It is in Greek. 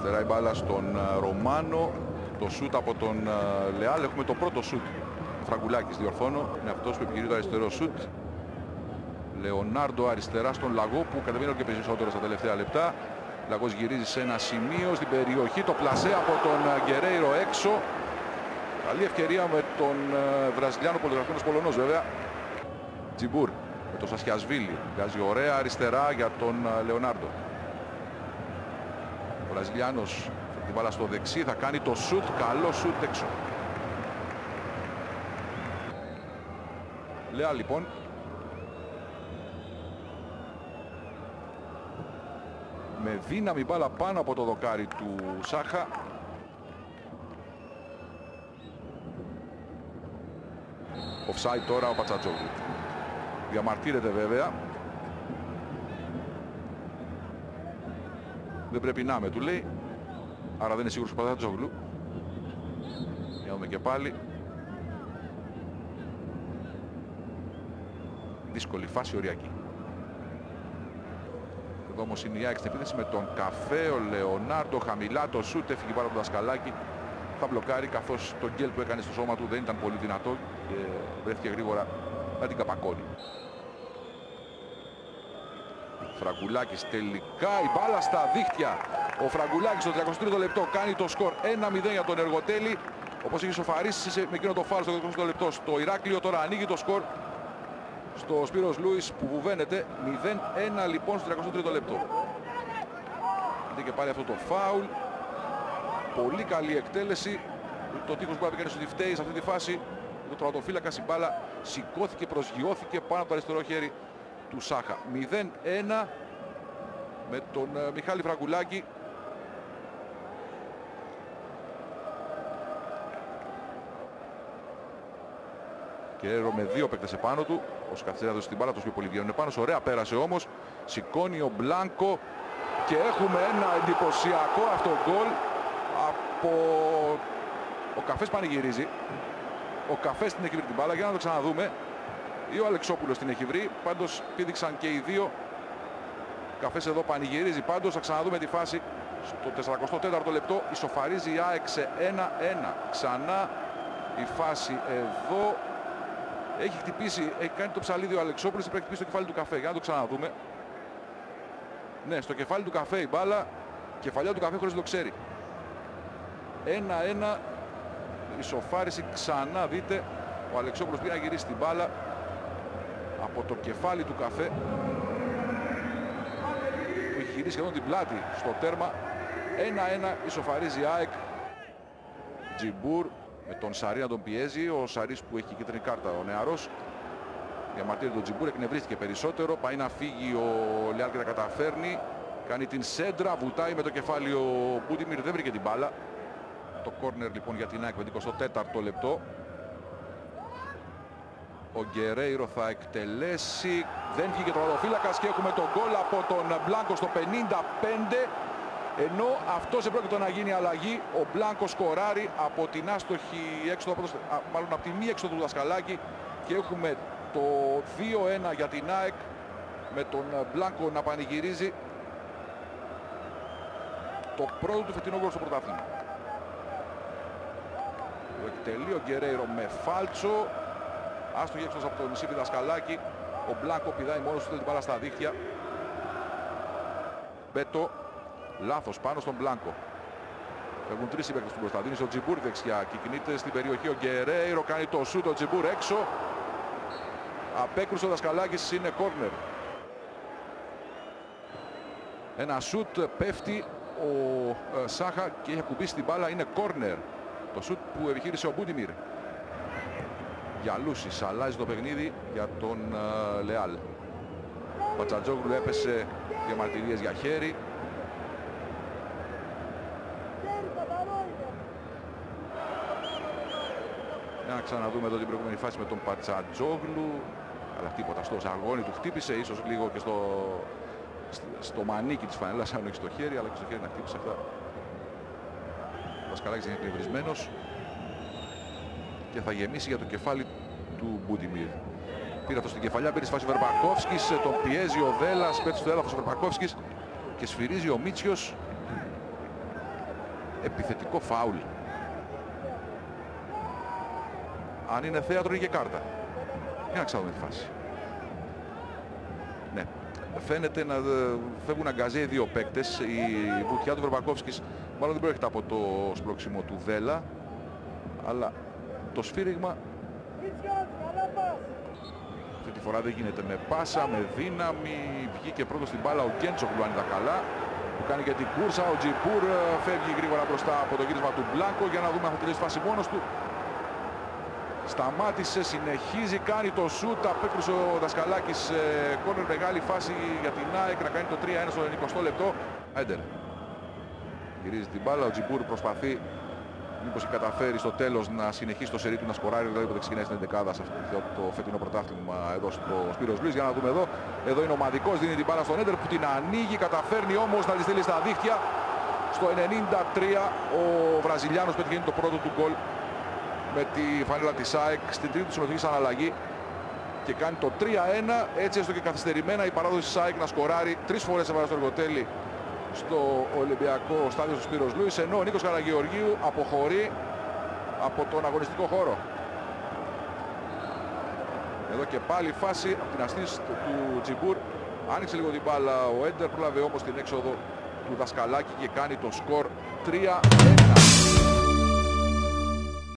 Αριστερά η μπάλα στον Ρωμάνο. Το σούτ από τον Λεάλ. Έχουμε το πρώτο σούτ. Φραγκουλάκης διορθώνω. Είναι αυτός που επιχειρεί το αριστερό σούτ. Λεωνάρντο αριστερά στον Λαγό που κατεβαίνει όλο και περισσότερο στα τελευταία λεπτά. Λαγός γυρίζει σε ένα σημείο στην περιοχή. Το πλασέ από τον Γκερέιρο έξω. Καλή ευκαιρία με τον Βραζιλιάνο πολυγραφικός Πολωνός βέβαια. Τζιμπούρ με τον Σασιασβίλη. Βγάζει ωραία αριστερά για τον Λεωνάρντο. Ο Βραζιλιάνος την μπάλα στο δεξί. Θα κάνει το σουτ. Καλό σουτ έξω. Λεάλ λοιπόν. Με δύναμη μπάλα πάνω από το δοκάρι του Σάχα. Offside τώρα ο Πατσατζόγλου. Διαμαρτύρεται βέβαια. Δεν πρέπει να είμαι, του λέει. Άρα δεν είναι σίγουρος ο Πατσατζόγλου. Για να δούμε και πάλι. Δύσκολη φάση, οριακή. Εδώ όμως είναι η ΑΕΚ στην επίθεση με τον Καφέ, ο Λεωνάρντο χαμηλά, το σούτ έφυγε πάρα από το δασκαλάκι. Θα μπλοκάρει καθώς το γκέλ που έκανε στο σώμα του δεν ήταν πολύ δυνατό και βρέθηκε γρήγορα να την καπακώνει. Φραγκουλάκης τελικά, η μπάλα στα δίχτυα. Ο Φραγκουλάκης στο 33ο λεπτό κάνει το σκορ 1-0 για τον Εργοτέλη. Όπως είχε σοφαρίσει με εκείνο το φάουλ στο 33ο λεπτό στο Ηράκλειο, τώρα ανοίγει το σκορ στο Σπύρος Λούις που βουβαίνεται. 0-1 λοιπόν στο 33ο λεπτό. Είδε και πάλι αυτό το φάουλ. Πολύ καλή εκτέλεση. Το τείχος που έπαιρνε στο φταίει σε αυτή τη φάση. Το τροματοφύλακας, η μπάλα σηκώθηκε, προσγειώθηκε πάνω από το αριστερό χέρι του Σάχα. 0-1 με τον Μιχάλη Φραγκουλάκη. Και με δύο παίκτες επάνω του. Όσο καθυστερεί να δώσει την μπάλα, τόσο πιο πολύ βγαίνουν πάνω. Ωραία πέρασε όμως. Σηκώνει ο Μπλάνκο. Και έχουμε ένα εντυπωσιακό αυτογκόλ από... Ο Καφές πανηγυρίζει. Ο Καφές την έχει βρει την μπάλα. Για να το ξαναδούμε. Ή ο Αλεξόπουλος την έχει βρει. Πάντως πήδηξαν και οι δύο. Ο Καφές εδώ πανηγυρίζει. Πάντως θα ξαναδούμε τη φάση. Στο 44ο λεπτό ισοφαρίζει η ΑΕΚ σε 1-1. Ξανά η φάση εδώ. Έχει χτυπήσει, έχει κάνει το ψαλίδι ο Αλεξόπουλος. Πρέπει να χτυπήσει το κεφάλι του Καφέ. Για να το ξαναδούμε. Ναι, στο κεφάλι του Καφέ η μπάλα. Κεφαλιά του Καφέ χωρίς να το ξέρει. 1-1. Ισοφάριση ξανά, δείτε. Ο Αλεξόπουλος πήγε να γυρίσει την μπάλα από το κεφάλι του Καφέ. Που έχει γυρίσει σχεδόν την πλάτη στο τέρμα. 1-1. Ισοφαρίζει η ΑΕΚ. Τζιμπούρ με τον Σαρί να τον πιέζει. Ο Σαρής που έχει κίτρινη κάρτα, ο νεαρός. Διαμαρτύρεται τον Τζιμπούρ, εκνευρίστηκε περισσότερο. Πάει να φύγει ο Λεάλ και τα καταφέρνει. Κάνει την σέντρα, βουτάει με το κεφάλι ο Μπούντιμιρ, δεν βρήκε την μπάλα. Το κόρνερ λοιπόν για την ΑΕΚ με 24ο λεπτό. Ο Γκερέιρο θα εκτελέσει. Δεν βγήκε το τροματοφύλακας και έχουμε τον γκολ από τον Μπλάνκο στο 55. Ενώ αυτός επρόκειτο να γίνει αλλαγή, ο Μπλάνκο σκοράρει από την άστοχη έξοδο, μάλλον από τη μη έξοδο του δασκαλάκι, και έχουμε το 2-1 για την ΑΕΚ με τον Μπλάνκο να πανηγυρίζει το πρώτο του φετινό γκολ στο πρωτάθλημα. Το εκτελεί ο Γκερέιρο με φάλτσο, άστοχη έξοδος από το νησί δασκαλάκι. Ο Μπλάνκο πηδάει μόνος του, θέλει την μπάλα στα δίχτυα. Μπέτο. Λάθος πάνω στον Μπλάνκο. Έχουν τρεις συμπαίκτες του μπροστά. Δίνει στο Τζιμπούρ δεξιά. Κυκνείται στην περιοχή ο Γκερέιρο. Κάνει το σούτ. Ο Τζιμπούρ έξω. Απέκρουσε ο δασκαλάκης. Είναι κόρνερ. Ένα σούτ. Πέφτει ο Σάχα και έχει ακουμπήσει την μπάλα. Είναι κόρνερ. Το σούτ που επιχείρησε ο Μπούντιμιρ. Για Λούσης. Αλλάζει το παιχνίδι για τον Λεάλ. Ο Πατσατζόγλου έπεσε διαμαρτυρίες για χέρι. Να ξαναδούμε εδώ την προηγούμενη φάση με τον Πατσατζόγλου. Αλλά τίποτα, στο αγώνι του χτύπησε, ίσως λίγο και στο μανίκι της φανέλας, αν όχι στο χέρι, αλλά και στο χέρι να χτύπησε αυτά. Ο Δασκαλάκης είναι εκνευρισμένος και θα γεμίσει για το κεφάλι του Μπούντιμιρ. Πήρε αυτό στην κεφαλιά, πήρε στη φάση ο Βερμπακόφσκης, τον πιέζει ο Δέλλας, πέτει στο έδαφος ο Βερμπακόφσκης και σφυρίζει ο Μίτσιος. επιθετικό φάουλ. Αν είναι θέατρο, είχε κάρτα. Για να ξαναδούμε τη φάση. Ναι. Φαίνεται να φεύγουν αγκαζέ οι δύο παίκτες. Η βουτιά του Βερμπακόφσκης μάλλον δεν προέρχεται από το σπρώξιμο του Δέλα, αλλά το σφύριγμα αυτή τη φορά δεν γίνεται με πάσα, με δύναμη. Βγήκε πρώτο στην μπάλα ο Γκέντσογλου, αν ήταν καλά, που κάνει και την κούρσα. Ο Τζιμπούρ φεύγει γρήγορα μπροστά από το γύρισμα του Μπλάνκο για να δούμε αν θα τελειώσει φάση μόνος του. Σταμάτησε, συνεχίζει, κάνει το σούτ, απέκρουσε ο Δασκαλάκης, κόρνερ, μεγάλη φάση για την ΑΕΚ να κάνει το 3-1 στο 90 λεπτό. Έντερ γυρίζει την μπάλα, ο Τζιμπούρ προσπαθεί μήπως καταφέρει στο τέλος να συνεχίσει το σερί του, να σκοράρει, δηλαδή που ξεκινάει στην 11η σε αυτό το φετινό πρωτάθλημα εδώ στο Σπύρος Λουίς. Για να δούμε εδώ. Εδώ είναι ο Μαδικός, δίνει την μπάλα στον Έντερ που την ανοίγει, καταφέρνει όμως να τη στείλει στα δίχτυα. Στο 93 ο Βραζιλιάνος πετυχαίνει το πρώτο του γκολ με τη φανέλα της ΑΕΚ στην τρίτη του συμμετοχή σαν αλλαγή και κάνει το 3-1. Έτσι έστω και καθυστερημένα η παράδοση της ΑΕΚ να σκοράρει. 3 φορές έβαλε στο εργοτέλι στο Ολυμπιακό στάδιο του Σπύρος Λουίς, ενώ ο Νίκος Καραγεωργίου αποχωρεί από τον αγωνιστικό χώρο. Εδώ και πάλι φάση από την αστήση του Τζιμπούρ. Άνοιξε λίγο την μπάλα ο Έντερ, πρόλαβε όμως την έξοδο του Δασκαλάκη και κάνει το σκορ 3-1.